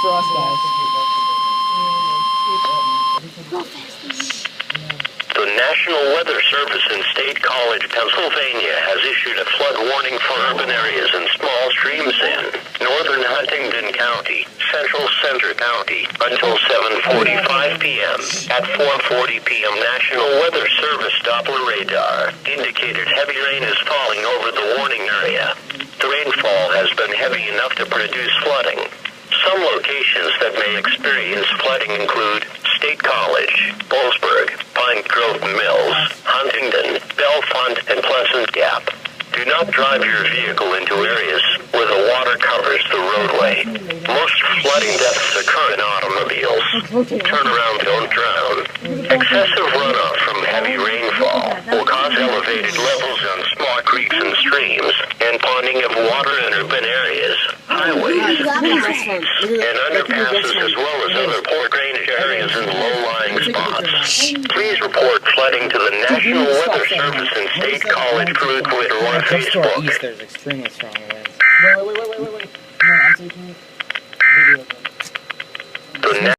for us guys. The National Weather Service in State College, Pennsylvania has issued a flood warning for urban areas and small streams in northern Huntingdon County, central Center County, until 7:45 p.m. At 4:40 p.m., National Weather Service Doppler radar indicated heavy rain is falling over the warning area. The rainfall has been heavy enough to produce flooding. Some locations that may experience flooding include State College, Bollesburg, Pine Grove Mills, Huntingdon, Bellefonte, and Pleasant Gap. Do not drive your vehicle into areas where the water covers the roadway. Most flooding deaths occur in automobiles. Turn around, don't drown. Excessive runoff from heavy rainfall will cause elevated levels on small creeks and streams, and ponding of water in urban areas, highways, streets, and underpasses, as well as other poor drainage areas in low-lying spots. Please report flooding to the National Weather Service and State College through Twitter or Facebook. East, there's extremely strong winds. Wait. No, I'm taking video. The